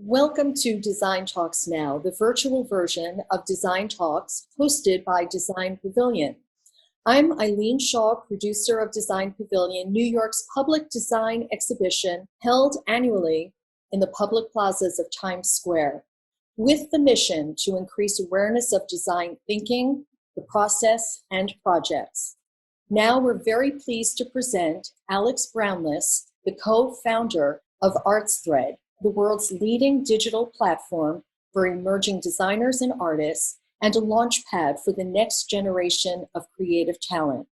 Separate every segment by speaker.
Speaker 1: Welcome to Design Talks Now, the virtual version of Design Talks hosted by Design Pavilion. I'm Eileen Shaw, producer of Design Pavilion, New York's public design exhibition held annually in the public plazas of Times Square, with the mission to increase awareness of design thinking, the process, and projects. Now we're very pleased to present Alex Brownless, the co-founder of ARTSTHREAD, the world's leading digital platform for emerging designers and artists, and a launchpad for the next generation of creative talent.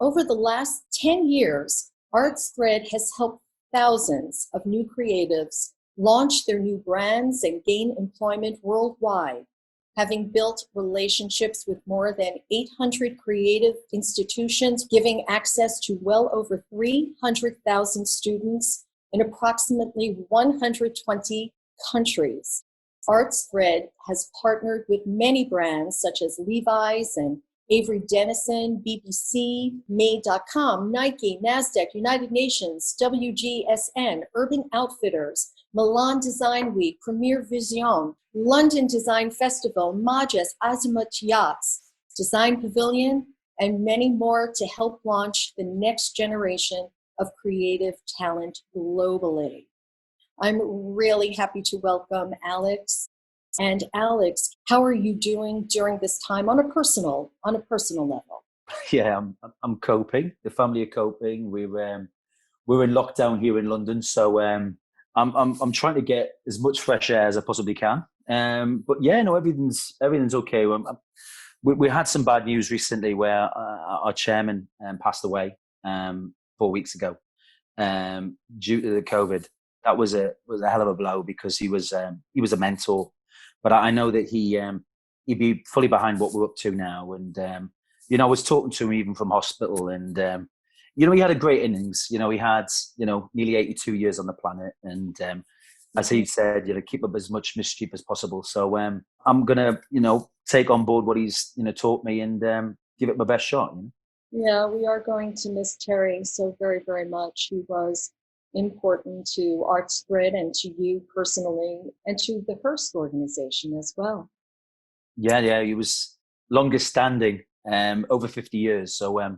Speaker 1: Over the last 10 years, ARTSTHREAD has helped thousands of new creatives launch their new brands and gain employment worldwide, having built relationships with more than 800 creative institutions, giving access to well over 300,000 students in approximately 120 countries. ARTSTHREAD has partnered with many brands such as Levi's and Avery Dennison, BBC, Made.com, Nike, NASDAQ, United Nations, WGSN, Urban Outfitters, Milan Design Week, Premier Vision, London Design Festival, Majas, Azimuth Yachts, Design Pavilion, and many more to help launch the next generation of creative talent globally. I'm really happy to welcome Alex. And Alex, how are you doing during this time on a personal level?
Speaker 2: Yeah, I'm coping. The family are coping. We're in lockdown here in London, so I'm trying to get as much fresh air as I possibly can. But yeah, no, everything's okay. We had some bad news recently where our chairman passed away 4 weeks ago due to the COVID. That was a hell of a blow because he was a mentor. But I know that he'd be fully behind what we're up to now. And I was talking to him even from hospital, and he had a great innings. He had nearly 82 years on the planet, and as he said, keep up as much mischief as possible. So I'm gonna take on board what he's taught me and give it my best shot.
Speaker 1: Yeah, we are going to miss Terry so very, very much. He was important to ARTSTHREAD and to you personally and to the Hearst organization as well.
Speaker 2: Yeah, he was longest standing, over 50 years. So yeah,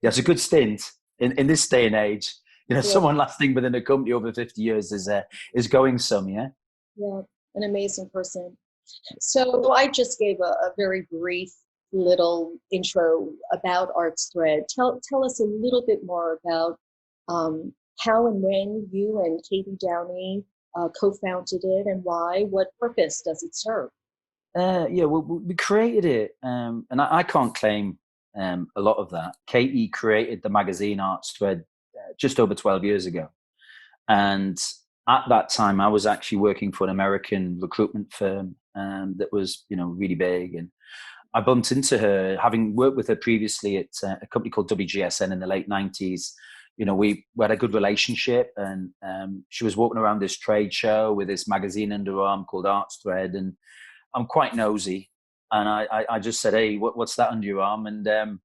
Speaker 2: it's a good stint in this day and age.
Speaker 1: Yeah.
Speaker 2: Someone lasting within a company over 50 years is going some, yeah.
Speaker 1: Yeah, an amazing person. So I just gave a very brief little intro about ARTSTHREAD. Tell us a little bit more about how and when you and Katie Downey co-founded it, and why. What purpose does it serve?
Speaker 2: Yeah, we created it, and I can't claim a lot of that. Katie created the magazine ARTSTHREAD just over 12 years ago. And at that time, I was actually working for an American recruitment firm that was, really big. And I bumped into her, having worked with her previously at a company called WGSN in the late 90s. We had a good relationship, and she was walking around this trade show with this magazine under her arm called ARTSTHREAD. And I'm quite nosy. And I just said, hey, what's that under your arm? And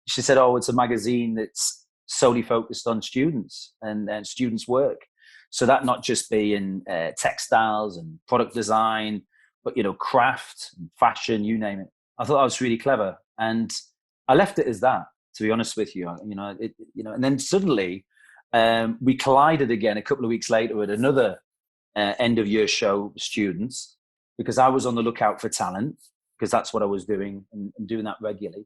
Speaker 2: she said, oh, it's a magazine that's solely focused on students and students' work. So that not just being textiles and product design, but, craft and fashion, you name it. I thought that was really clever. And I left it as that, to be honest with you. And then suddenly we collided again a couple of weeks later at another end of year show with students, because I was on the lookout for talent, because that's what I was doing and doing that regularly.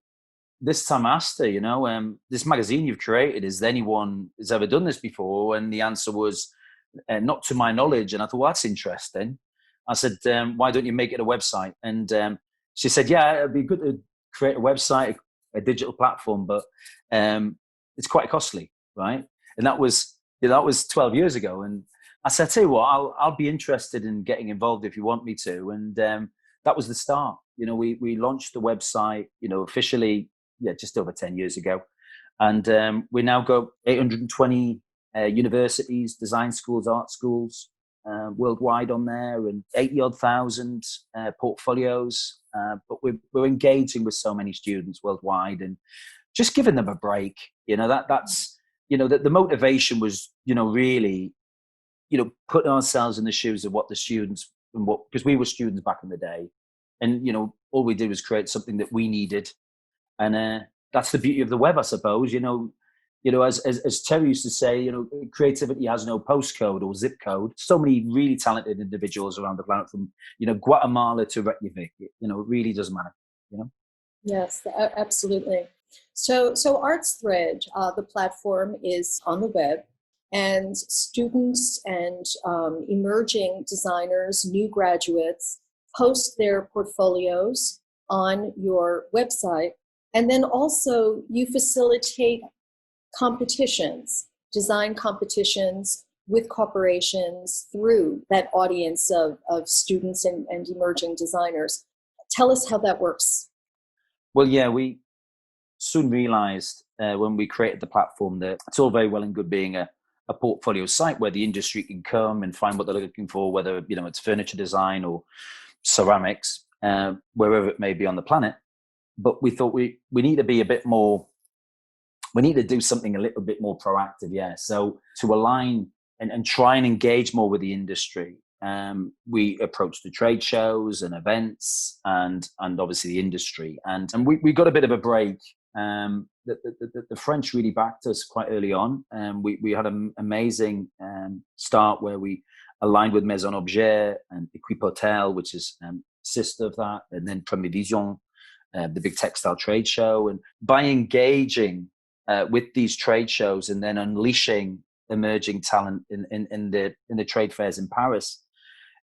Speaker 2: This time I asked her, this magazine you've created, has anyone has ever done this before? And the answer was, not to my knowledge. And I thought, well, that's interesting. I said, why don't you make it a website? And she said, yeah, it'd be good to create a website, a digital platform, but it's quite costly, right? And that was 12 years ago. And I said, tell you what, I'll be interested in getting involved if you want me to. And that was the start. We launched the website, officially, just over 10 years ago. And we now got 820 universities, design schools, art schools worldwide on there, and 80-odd thousand portfolios. But we're engaging with so many students worldwide and just giving them a break. That's the motivation was, really putting ourselves in the shoes of what the students and because we were students back in the day, and all we did was create something that we needed, and that's the beauty of the web, I suppose. As Terry used to say, creativity has no postcode or zip code. So many really talented individuals around the planet, from Guatemala to Reykjavik. It really doesn't matter.
Speaker 1: Yes, absolutely. So ARTSTHREAD, the platform, is on the web, and students and emerging designers, new graduates, post their portfolios on your website. And then also you facilitate competitions, design competitions with corporations through that audience of students and emerging designers. Tell us how that works.
Speaker 2: Well, yeah, we soon realized when we created the platform that it's all very well and good being a portfolio site where the industry can come and find what they're looking for, whether it's furniture design or ceramics, wherever it may be on the planet. But we thought we need to be a bit more, we need to do something a little bit more proactive. Yeah. So to align and try and engage more with the industry, we approached the trade shows and events and obviously the industry. And we got a bit of a break. The French really backed us quite early on. We had an amazing start where we aligned with Maison Objet and Equipe Hotel, which is sister of that, and then Premier Vision, the big textile trade show. And by engaging with these trade shows and then unleashing emerging talent in the trade fairs in Paris,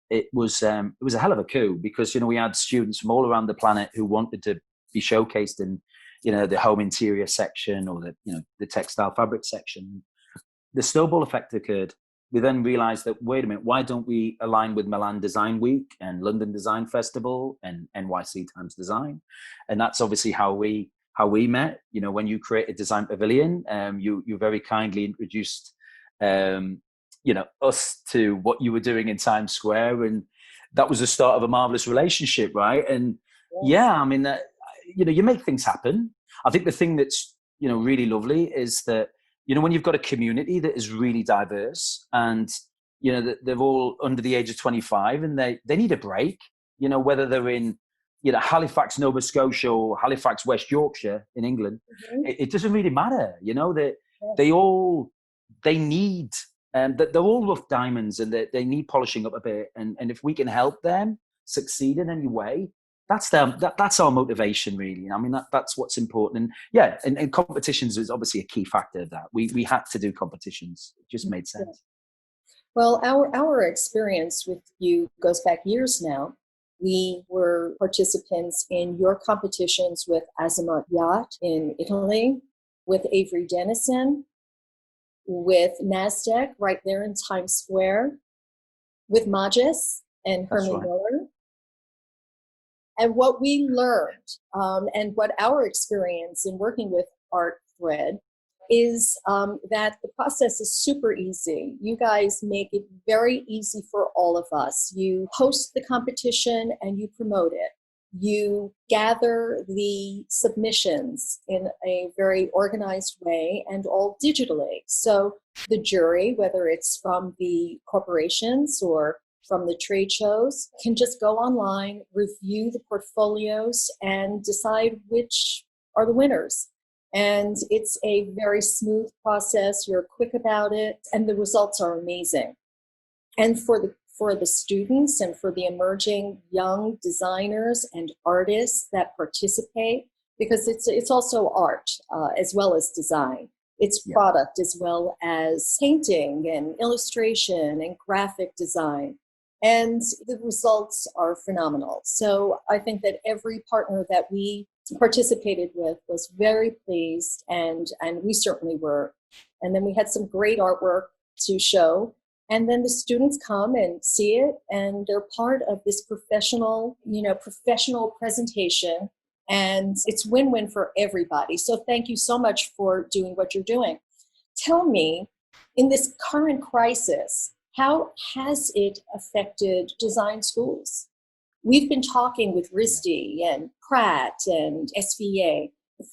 Speaker 2: it was a hell of a coup, because we had students from all around the planet who wanted to be showcased in the home interior section or the textile fabric section. The snowball effect occurred. We then realized that, wait a minute, why don't we align with Milan Design Week and London Design Festival and NYC Times Design? And that's obviously how we met. When you created Design Pavilion, you very kindly introduced us to what you were doing in Times Square, and that was the start of a marvelous relationship, right? And you make things happen. I think the thing that's really lovely is that when you've got a community that is really diverse, and they're all under the age of 25 and they need a break, whether they're in Halifax, Nova Scotia, or Halifax, West Yorkshire in England. Mm-hmm. It doesn't really matter. They need, they're all rough diamonds, and they need polishing up a bit. And if we can help them succeed in any way, that's our motivation, really. I mean, that's what's important. And competitions is obviously a key factor of that. We had to do competitions. It just made sense.
Speaker 1: Well, our experience with you goes back years now. We were participants in your competitions with Azimut Yacht in Italy, with Avery Dennison, with NASDAQ right there in Times Square, with Magis and Herman Miller. And what we learned, and what our experience in working with ARTSTHREAD is that the process is super easy. You guys make it very easy for all of us. You host the competition and you promote it. You gather the submissions in a very organized way and all digitally. So the jury, whether it's from the corporations or from the trade shows, can just go online, review the portfolios, and decide which are the winners. And it's a very smooth process. You're quick about it, and the results are amazing. And for the students and for the emerging young designers and artists that participate, because it's also art as well as design. It's product as well as painting and illustration and graphic design. And the results are phenomenal. So I think that every partner that we participated with was very pleased, and we certainly were. And then we had some great artwork to show. And then the students come and see it, and they're part of this professional presentation. And it's win-win for everybody. So thank you so much for doing what you're doing. Tell me, in this current crisis, how has it affected design schools? We've been talking with RISD and Pratt and SVA.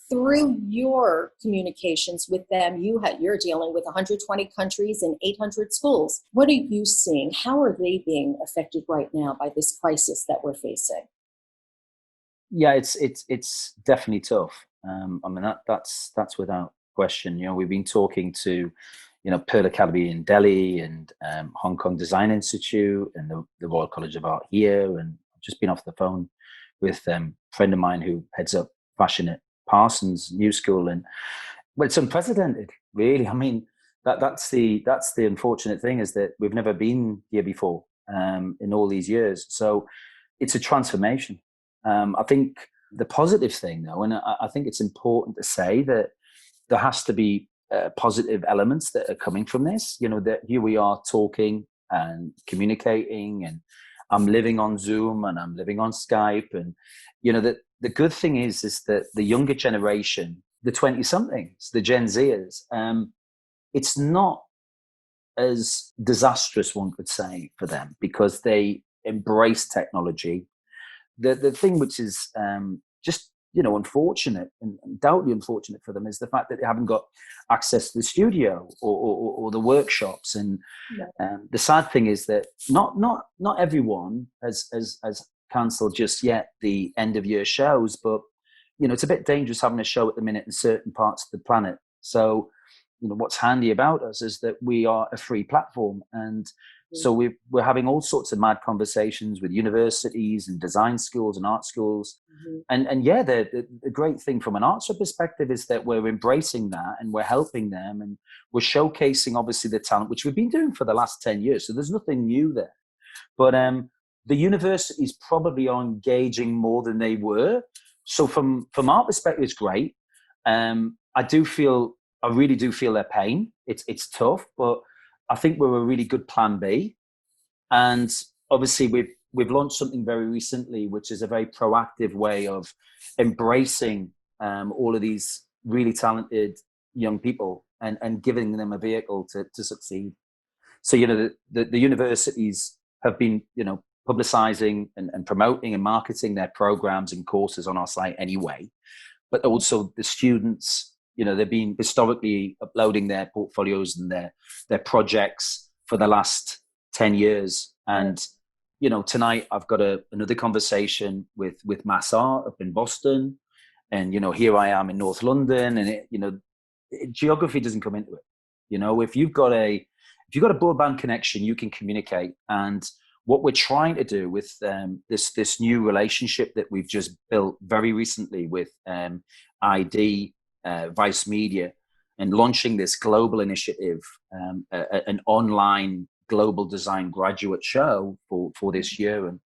Speaker 1: through your communications with them, you're dealing with 120 countries and 800 schools. What are you seeing? How are they being affected right now by this crisis that we're facing?
Speaker 2: Yeah, it's definitely tough. I mean that's without question. You know, we've been talking to, you know, Pearl Academy in Delhi and Hong Kong Design Institute and the Royal College of Art here, and I've just been off the phone with a friend of mine who heads up fashion at Parsons New School, and well, it's unprecedented, really. I mean, that's the unfortunate thing, is that we've never been here before in all these years. So it's a transformation. I think the positive thing, though, and I think it's important to say that there has to be positive elements that are coming from this. You know, that here we are talking and communicating, and I'm living on Zoom and I'm living on Skype, and you know that the good thing is that the younger generation, the 20 somethings, the Gen Zers, it's not as disastrous, one could say, for them, because they embrace technology. The thing which is just, you know, unfortunate, and undoubtedly unfortunate for them, is the fact that they haven't got access to the studio or the workshops. And the sad thing is that not everyone has cancelled just yet the end of year shows, but you know, it's a bit dangerous having a show at the minute in certain parts of the planet. So you know, what's handy about us is that we are a free platform, and so we're having all sorts of mad conversations with universities and design schools and art schools. And yeah, the great thing from an arts perspective is that we're embracing that and we're helping them, and we're showcasing obviously the talent, which we've been doing for the last 10 years. So there's nothing new there. But the universities probably are engaging more than they were. So from our perspective, it's great. I really do feel their pain. It's tough, but I think we're a really good plan B. And obviously we've launched something very recently, which is a very proactive way of embracing all of these really talented young people, and giving them a vehicle to succeed. So, you know, the universities have been, you know, publicizing and promoting and marketing their programs and courses on our site anyway. But also the students, you know, they've been historically uploading their portfolios and their projects for the last 10 years. And, you know, tonight I've got another conversation with Mass Art up in Boston. And, you know, here I am in North London, and geography doesn't come into it. You know, if you've got a broadband connection, you can communicate. And what we're trying to do with this new relationship that we've just built very recently with ID, Vice Media, and launching this global initiative, an online global design graduate show for this year. And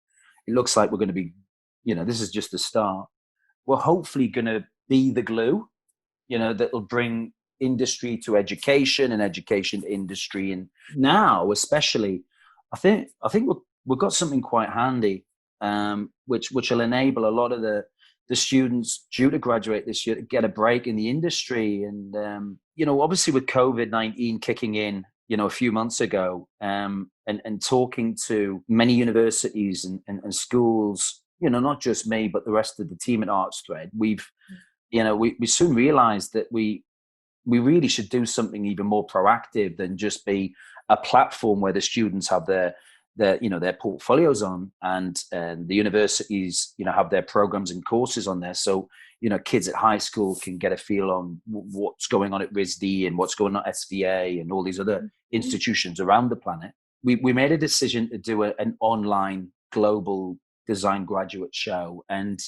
Speaker 2: it looks like we're going to be, you know, this is just the start. We're hopefully going to be the glue, you know, that will bring industry to education and education to industry. And now, especially, I think we've got something quite handy, which will enable a lot of the students due to graduate this year to get a break in the industry. And you know, obviously with COVID-19 kicking in, you know, a few months ago, and talking to many universities and schools, you know, not just me but the rest of the team at ARTSTHREAD, we soon realized that we really should do something even more proactive than just be a platform where the students have their portfolios on, and the universities, you know, have their programs and courses on there. So, you know, kids at high school can get a feel on what's going on at RISD and what's going on at SVA and all these other institutions around the planet. We made a decision to do an online global design graduate show, and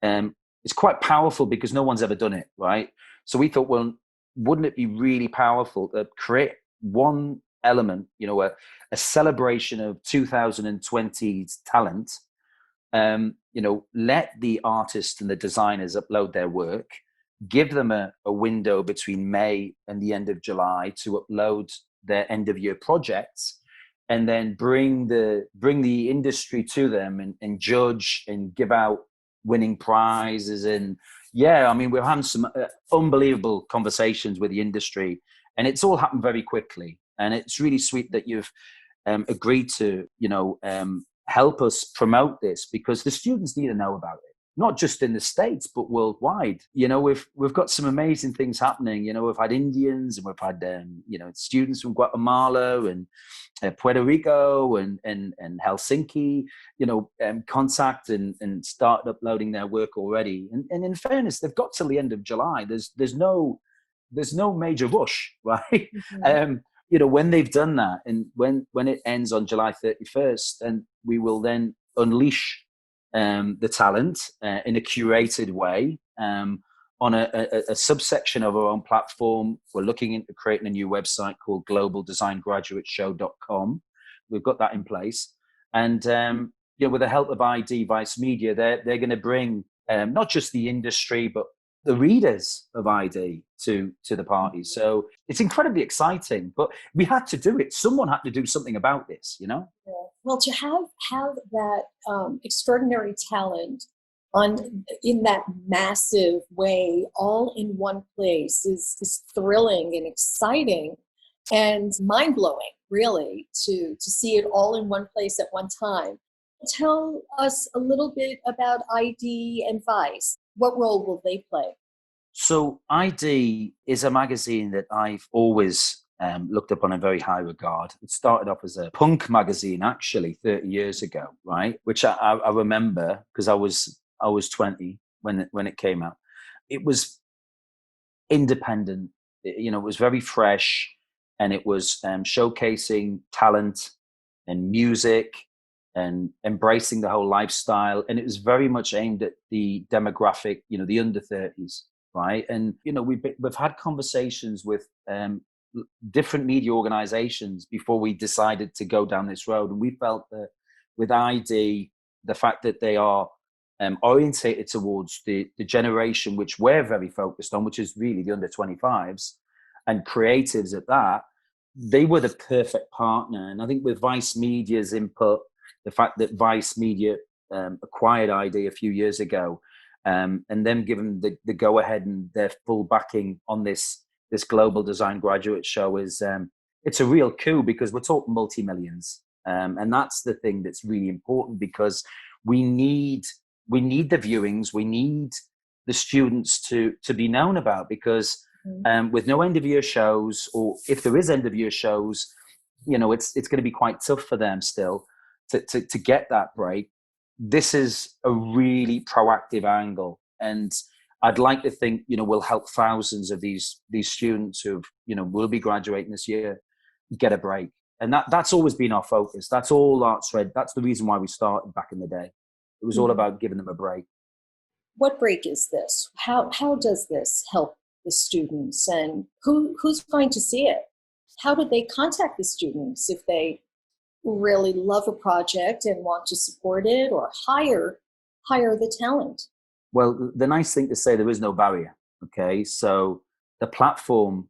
Speaker 2: it's quite powerful because no one's ever done it, right? So we thought, well, wouldn't it be really powerful to create one element, you know, a celebration of 2020's talent, you know, let the artists and the designers upload their work, give them a window between May and the end of July to upload their end of year projects, and then bring the industry to them and judge and give out winning prizes. And yeah, I mean, we're having some unbelievable conversations with the industry, and it's all happened very quickly. And it's really sweet that you've agreed to, you know, help us promote this, because the students need to know about it. not just in the States, but worldwide. You know, we've got some amazing things happening. You know, we've had Indians and we've had, you know, students from Guatemala and Puerto Rico and Helsinki, you know, contact and start uploading their work already. And in fairness, they've got till the end of July. There's no major rush, right?
Speaker 1: Mm-hmm.
Speaker 2: You know, when they've done that, and when it ends on July 31st, and we will then unleash the talent in a curated way on a subsection of our own platform. We're looking into creating a new website called globaldesigngraduateshow.com. We've got that in place. And you know, with the help of ID Vice Media, they're going to bring not just the industry, but the readers of ID to the party. So it's incredibly exciting, but we had to do it. Someone had to do something about this, you know?
Speaker 1: Yeah. Well, to have that extraordinary talent in that massive way, all in one place, is thrilling and exciting and mind blowing, really, to see it all in one place at one time. Tell us a little bit about ID and Vice. What role will they play?
Speaker 2: So ID is a magazine that I've always looked upon in very high regard. It started off as a punk magazine, actually, 30 years ago, right? Which I remember because I was 20 when it came out. It was independent, you know, it was very fresh, and it was showcasing talent and music and embracing the whole lifestyle. And it was very much aimed at the demographic, you know, the under 30s, right? And, you know, we've had conversations with different media organizations before we decided to go down this road. And we felt that with ID, the fact that they are orientated towards the generation which we're very focused on, which is really the under 25s and creatives at that, they were the perfect partner. And I think with Vice Media's input, the fact that Vice Media acquired ID a few years ago, and them given the go ahead and their full backing on this Global Design Graduate Show is it's a real coup, because we're talking multi-millions, and that's the thing that's really important, because we need the viewings, we need the students to be known about, because with no end of year shows, or if there is end of year shows, you know, it's going to be quite tough for them still to get that break. This is a really proactive angle, and I'd like to think, you know, we'll help thousands of these students who, you know, will be graduating this year get a break. And that's always been our focus. That's all ARTSTHREAD. That's the reason why we started back in the day. It was all about giving them a break.
Speaker 1: What break is this? How does this help the students, and who's going to see it? How do they contact the students if they really love a project and want to support it, or hire the talent?
Speaker 2: Well, the nice thing to say, there is no barrier. Okay, so the platform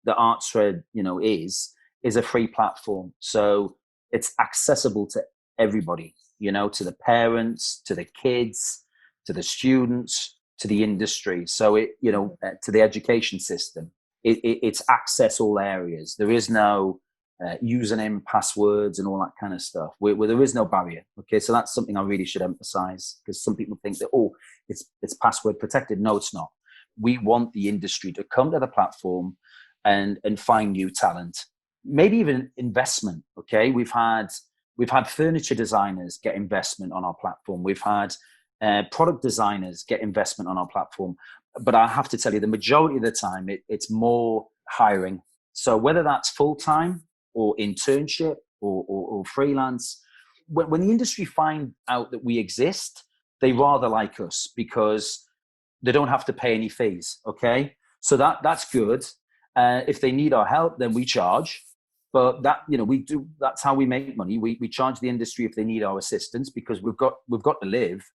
Speaker 2: that ARTSTHREAD, you know, is a free platform, so it's accessible to everybody. You know, to the parents, to the kids, to the students, to the industry. So it, you know, to the education system. It's access all areas. There is no username, passwords, and all that kind of stuff. Where there is no barrier. Okay, so that's something I really should emphasize, because some people think that, oh, it's password protected. No, it's not. We want the industry to come to the platform and find new talent, maybe even investment. Okay, we've had furniture designers get investment on our platform. We've had product designers get investment on our platform. But I have to tell you, the majority of the time, it's more hiring. So whether that's full-time or internship or freelance, when the industry find out that we exist, they rather like us, because they don't have to pay any fees. Okay, so that's good. If they need our help, then we charge. But that, you know, we do. That's how we make money. We charge the industry if they need our assistance, because we've got to live.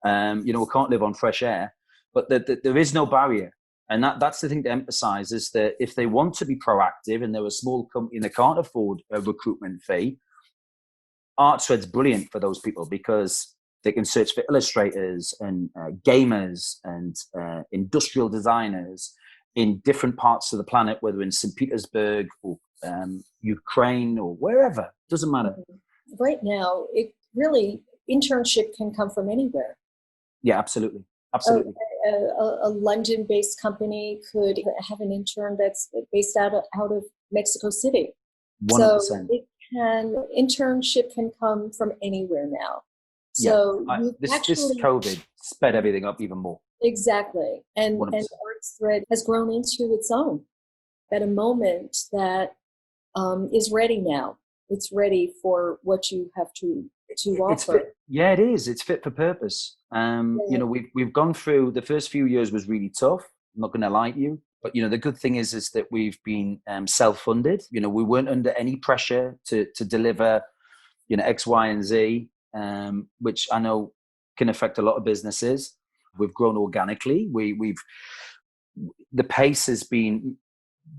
Speaker 2: You know, we can't live on fresh air. But there is no barrier, and that's the thing to emphasize, is that if they want to be proactive and they're a small company and they can't afford a recruitment fee, ARTSTHREAD's brilliant for those people, because they can search for illustrators and gamers and industrial designers in different parts of the planet, whether in St. Petersburg or Ukraine or wherever. Doesn't matter.
Speaker 1: Right now, it really, internship can come from anywhere.
Speaker 2: Yeah, absolutely.
Speaker 1: A,
Speaker 2: Absolutely.
Speaker 1: a London-based company could have an intern that's based out of Mexico City. So
Speaker 2: 100%.
Speaker 1: it can internship can come from anywhere now.
Speaker 2: Yeah.
Speaker 1: So you
Speaker 2: This
Speaker 1: actually
Speaker 2: COVID sped everything up even more.
Speaker 1: exactly, and
Speaker 2: 100%.
Speaker 1: ArtSthread has grown into its own at a moment that is ready now. It's ready for what you have to
Speaker 2: It's
Speaker 1: offer.
Speaker 2: fit. Yeah, it is. It's fit for purpose. You
Speaker 1: Yeah.
Speaker 2: know, we've gone through the first few years was really tough. I'm not going to lie to you, but you know, the good thing is that we've been self-funded. You know, we weren't under any pressure to deliver, you know, X, Y, and Z, which I know can affect a lot of businesses. We've grown organically. We've the pace has been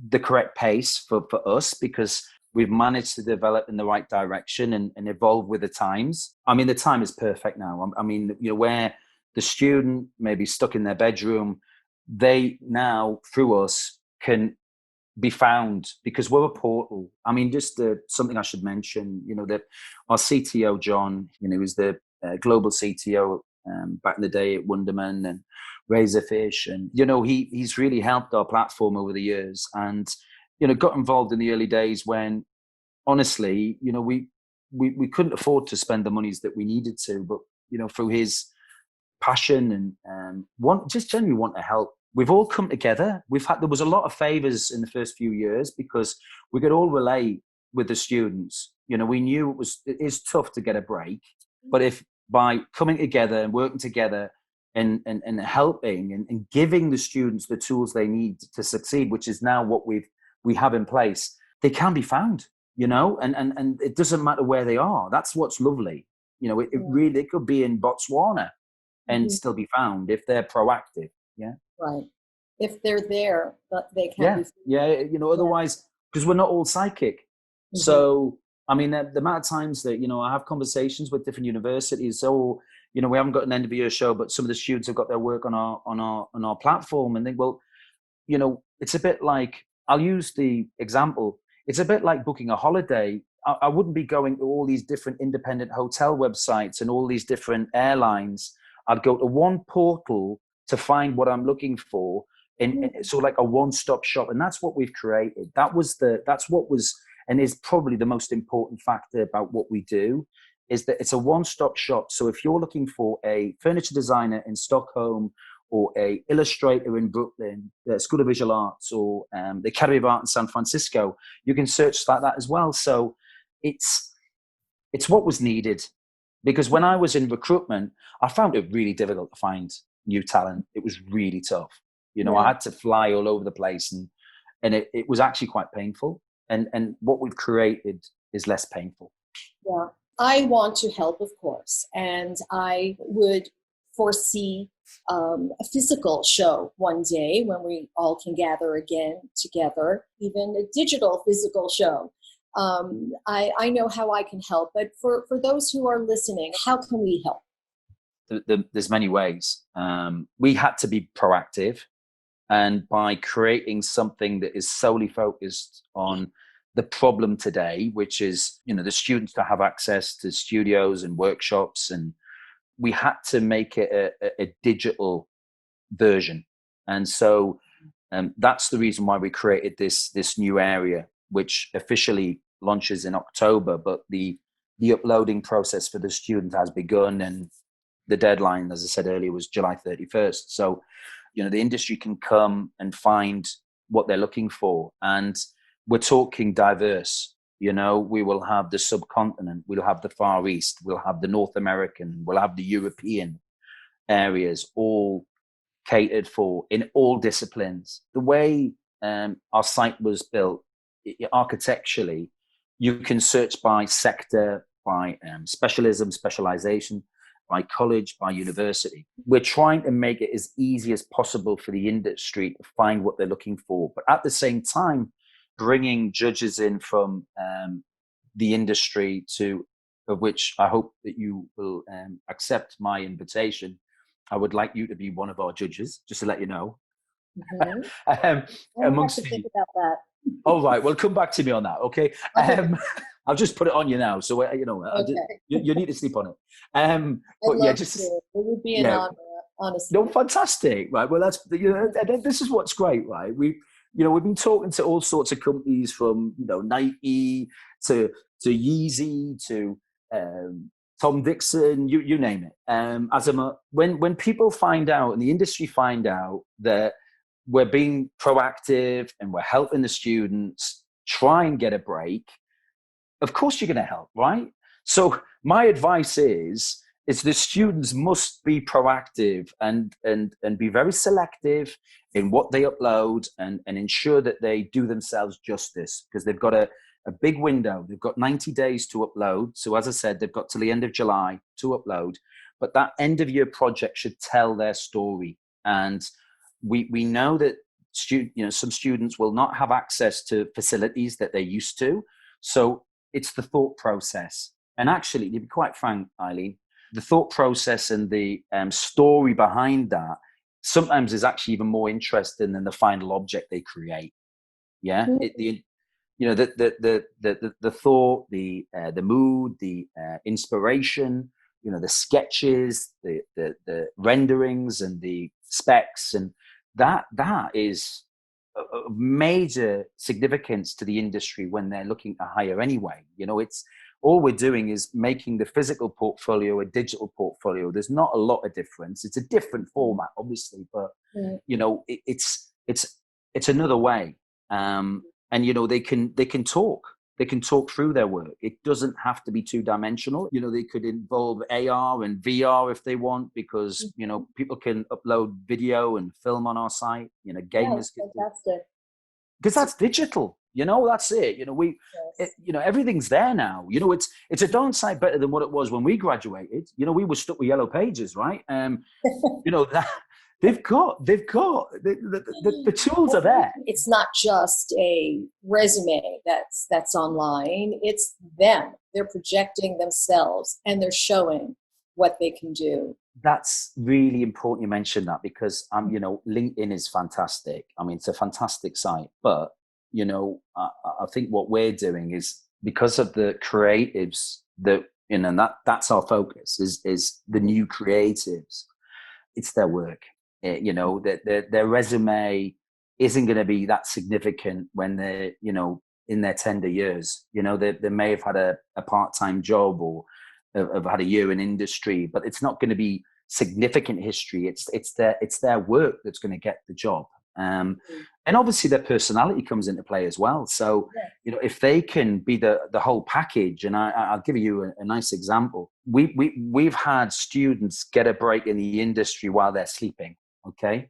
Speaker 2: the correct pace for us because we've managed to develop in the right direction and evolve with the times. I mean, the time is perfect now. I mean, you know, where the student may be stuck in their bedroom, they now, through us, can be found because we're a portal. I mean, just something I should mention, you know, that our CTO, John, you know, was the global CTO back in the day at Wonderman and Razorfish. And, you know, he's really helped our platform over the years and, you know, got involved in the early days when, honestly, you know, we couldn't afford to spend the monies that we needed to. But, you know, through his passion and just genuinely want to help. We've all come together. There was a lot of favors in the first few years because we could all relate with the students. You know, we knew it is tough to get a break, but if by coming together and working together and helping and giving the students the tools they need to succeed, which is now what we have in place, they can be found, you know, and it doesn't matter where they are. That's what's lovely. You know, it really, they could be in Botswana and
Speaker 1: Mhm.
Speaker 2: still be found if they're proactive. Yeah.
Speaker 1: Right. If they're there, but they can
Speaker 2: Yeah.
Speaker 1: be.
Speaker 2: Yeah. You know,
Speaker 1: Yeah.
Speaker 2: otherwise, because we're not all psychic.
Speaker 1: Mhm.
Speaker 2: So, I mean, the amount of times that, you know, I have conversations with different universities. So, you know, we haven't got an end of year show, but some of the students have got their work on our platform and think, well, you know, it's a bit like, I'll use the example. It's a bit like booking a holiday. I wouldn't be going to all these different independent hotel websites and all these different airlines. I'd go to one portal to find what I'm looking for. And so like a one-stop shop. And that's what we've created. That's what was, and is probably the most important factor about what we do is that it's a one-stop shop. So if you're looking for a furniture designer in Stockholm or a illustrator in Brooklyn, the School of Visual Arts, or the Academy of Art in San Francisco, you can search like that as well. So it's what was needed. Because when I was in recruitment, I found it really difficult to find new talent. It was really tough. You know, I
Speaker 1: Yeah.
Speaker 2: had to fly all over the place and it was actually quite painful. And what we've created is less painful.
Speaker 1: Yeah. I want to help, of course, and I would foresee a physical show one day when we all can gather again together, even a digital physical show. I know how I can help, but for those who are listening, how can we help?
Speaker 2: There's many ways. We had to be proactive. And by creating something that is solely focused on the problem today, which is, you know, the students to have access to studios and workshops, and we had to make it a digital version. And so that's the reason why we created this new area, which officially launches in October, but the uploading process for the student has begun, and the deadline, as I said earlier, was July 31st. So, you know, the industry can come and find what they're looking for. And we're talking diverse. You know, we will have the subcontinent, we'll have the Far East, we'll have the North American, we'll have the European areas, all catered for in all disciplines. The way our site was built architecturally, you can search by sector, by specialization, by college, by university. We're trying to make it as easy as possible for the industry to find what they're looking for, but at the same time, bringing judges in from the industry of which I hope that you will accept my invitation. I would like you to be one of our judges, just to let you know.
Speaker 1: Mhm.
Speaker 2: um,
Speaker 1: I'll have to
Speaker 2: amongst
Speaker 1: think
Speaker 2: the,
Speaker 1: about that.
Speaker 2: all right, well, come back to me on that, okay?
Speaker 1: Okay.
Speaker 2: I'll just put it on you now, so you know,
Speaker 1: Okay.
Speaker 2: you need to sleep on it.
Speaker 1: I'd
Speaker 2: But yeah,
Speaker 1: love
Speaker 2: just
Speaker 1: to. It would be an
Speaker 2: yeah,
Speaker 1: honor. honestly.
Speaker 2: No, fantastic, right? Well, that's, this is what's great, right? We've been talking to all sorts of companies from, Nike to Yeezy to Tom Dixon, you name it. When people find out and the industry find out that we're being proactive and we're helping the students try and get a break, of course you're going to help, right? So my advice is the students must be proactive and be very selective in what they upload and ensure that they do themselves justice, because they've got a big window. They've got 90 days to upload. So as I said, they've got till the end of July to upload, but that end of year project should tell their story. And we know that some students will not have access to facilities that they're used to. So it's the thought process. And actually, to be quite frank, Eileen, the thought process and the story behind that sometimes is actually even more interesting than the final object they create. Yeah, the thought, the mood, the inspiration, the sketches, the renderings, and the specs, and that is of major significance to the industry when they're looking to hire anyway. It's all we're doing is making the physical portfolio a digital portfolio. There's not a lot of difference. It's a different format, obviously, but it's another way. And they can talk through their work. It doesn't have to be two-dimensional. They could involve AR and VR if they want, because people can upload video and film on our site. Gamers can,
Speaker 1: fantastic.
Speaker 2: because that's digital. That's it. Everything's there now. It's a darn sight better than what it was when we graduated. We were stuck with yellow pages, right? That they've got the tools are there.
Speaker 1: It's not just a resume that's online. It's them. They're projecting themselves and they're showing what they can do.
Speaker 2: That's really important you mentioned that, because LinkedIn is fantastic. I mean, it's a fantastic site, but I think what we're doing is, because of the creatives that and that's our focus is the new creatives. It's their work. Their resume isn't going to be that significant when they're in their tender years. They may have had a part-time job or have had a year in industry, but it's not going to be significant history. It's their work that's going to get the job. And obviously their personality comes into play as well. So, if they can be the whole package, and I'll give you a nice example. We've had students get a break in the industry while they're sleeping. Okay.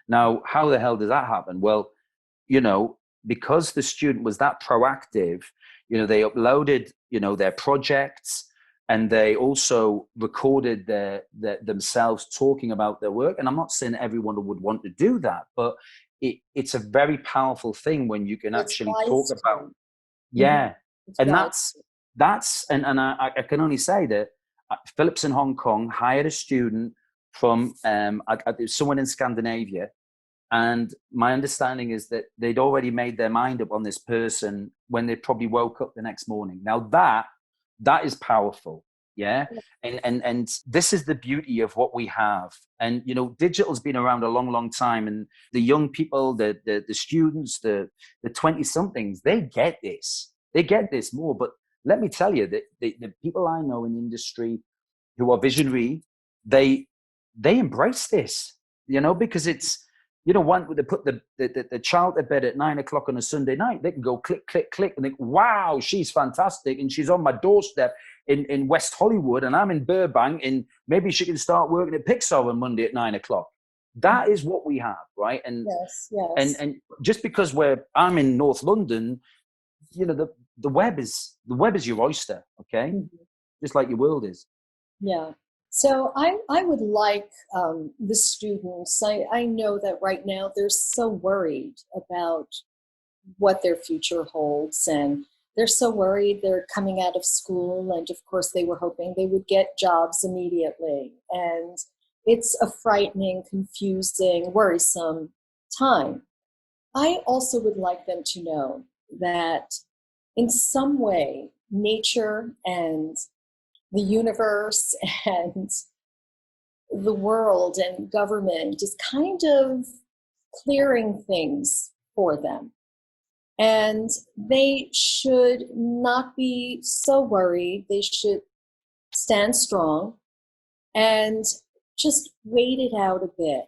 Speaker 2: Now, how the hell does that happen? Well, because the student was that proactive, they uploaded, their projects, and they also recorded themselves talking about their work. And I'm not saying everyone would want to do that, but it's a very powerful thing when you can actually talk about. Yeah. And that's and I can only say that Philips in Hong Kong hired a student from someone in Scandinavia. And my understanding is that they'd already made their mind up on this person when they probably woke up the next morning. Now that is powerful. Yeah. And this is the beauty of what we have. And, digital's been around a long, long time. And the young people, the students, the 20 somethings, they get this more. But let me tell you that the people I know in the industry who are visionary, they embrace this, because it's, one, they put the child to bed at 9:00 on a Sunday night. They can go click, click, click, and think, wow, she's fantastic. And she's on my doorstep in West Hollywood, and I'm in Burbank, and maybe she can start working at Pixar on Monday at 9:00. That is what we have, right? And
Speaker 1: yes.
Speaker 2: And just because I'm in North London, the web is your oyster, okay? Just like your world is.
Speaker 1: Yeah. So I would like the students, I know that right now they're so worried about what their future holds, and they're so worried they're coming out of school, and of course they were hoping they would get jobs immediately. And it's a frightening, confusing, worrisome time. I also would like them to know that in some way, nature and the universe and the world and government is kind of clearing things for them. And they should not be so worried. They should stand strong and just wait it out a bit,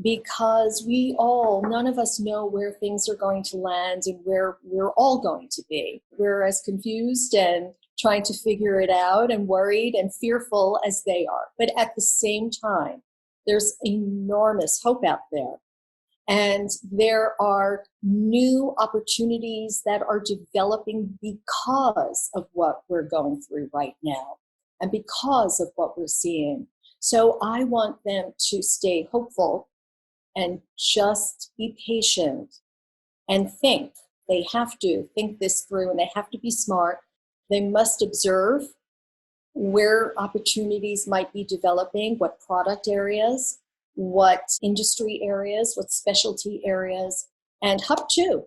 Speaker 1: because none of us know where things are going to land and where we're all going to be. We're as confused and trying to figure it out and worried and fearful as they are. But at the same time, there's enormous hope out there. And there are new opportunities that are developing because of what we're going through right now and because of what we're seeing. So I want them to stay hopeful and just be patient and think. They have to think this through, and they have to be smart. They must observe where opportunities might be developing, what product areas, what industry areas, what specialty areas, and hop to.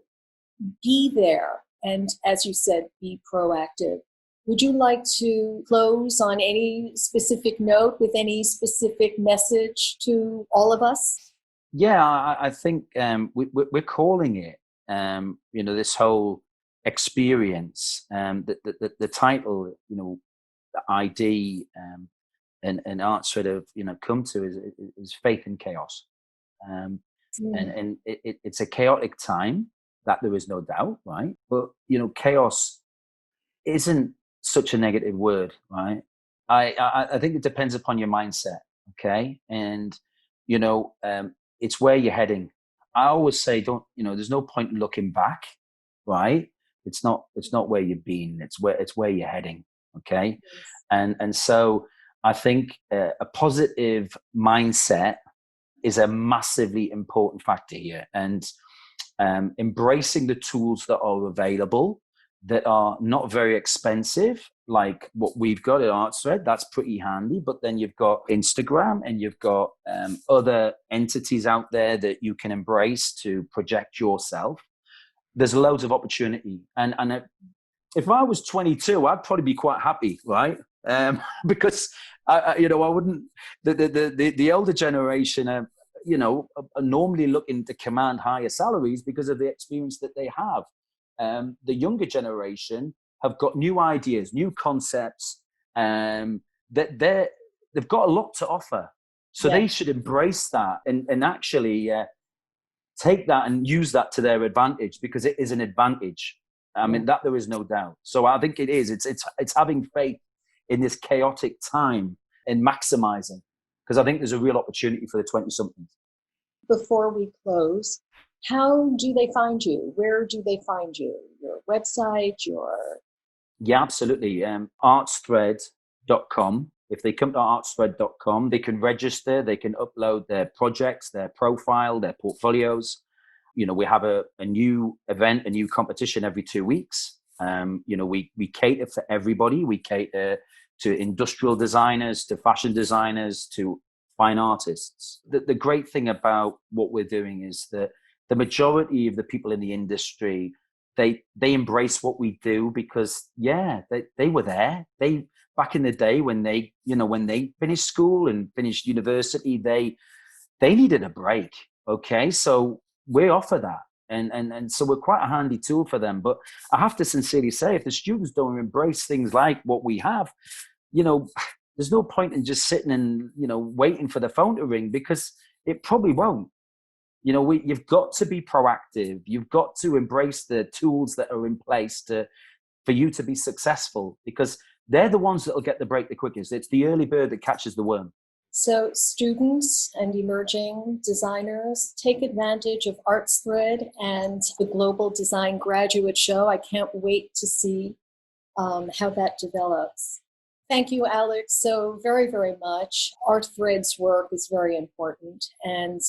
Speaker 1: Be there. And as you said, be proactive. Would you like to close on any specific note with any specific message to all of us?
Speaker 2: Yeah, I think we're calling it, this whole experience. The title, the ID and ARTSTHREAD have come to is faith in chaos, and it's a chaotic time, that there is no doubt, right? But chaos isn't such a negative word, right? I think it depends upon your mindset, okay? And it's where you're heading. I always say, there's no point in looking back, right? It's not where you've been. It's where you're heading, okay? And so I think a positive mindset is a massively important factor here, and embracing the tools that are available, that are not very expensive, like what we've got at ARTSTHREAD. That's pretty handy. But then you've got Instagram, and you've got other entities out there that you can embrace to project yourself. There's loads of opportunity. And if I was 22, I'd probably be quite happy, right? Because I wouldn't. The older generation are normally looking to command higher salaries because of the experience that they have. The younger generation have got new ideas, new concepts, that they've got a lot to offer. So they should embrace that and actually take that and use that to their advantage, because it is an advantage. I mean, that there is no doubt. So I think it is. It's having faith in this chaotic time and maximizing, because I think there's a real opportunity for the 20-somethings.
Speaker 1: Before we close, how do they find you? Where do they find you? Your website,
Speaker 2: Yeah, absolutely. ARTSTHREAD.com. If they come to ARTSTHREAD.com, they can register, they can upload their projects, their profile, their portfolios. We have a new event, a new competition every 2 weeks. We cater for everybody. We cater to industrial designers, to fashion designers, to fine artists. The great thing about what we're doing is that the majority of the people in the industry, they embrace what we do, because they were there. They, back in the day when they finished school and finished university, they needed a break. Okay, so we offer that, and so we're quite a handy tool for them. But I have to sincerely say, if the students don't embrace things like what we have, there's no point in just sitting and waiting for the phone to ring, because it probably won't. You've got to be proactive. You've got to embrace the tools that are in place for you to be successful, because they're the ones that will get the break the quickest. It's the early bird that catches the worm.
Speaker 1: So students and emerging designers, take advantage of ARTSTHREAD and the Global Design Graduate Show. I can't wait to see how that develops. Thank you, Alex, so very, very much. ARTSTHREAD's work is very important, and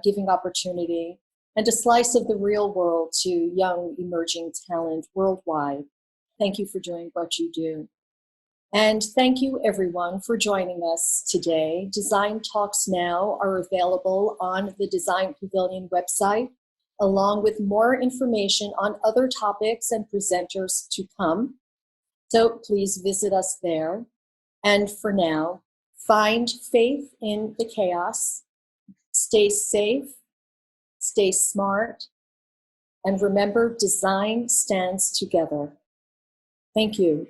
Speaker 1: giving opportunity and a slice of the real world to young emerging talent worldwide. Thank you for doing what you do. And thank you, everyone, for joining us today. Design Talks Now are available on the Design Pavilion website, along with more information on other topics and presenters to come. So please visit us there. And for now, Find faith in the chaos. Stay safe, stay smart, and remember, design stands together. Thank you.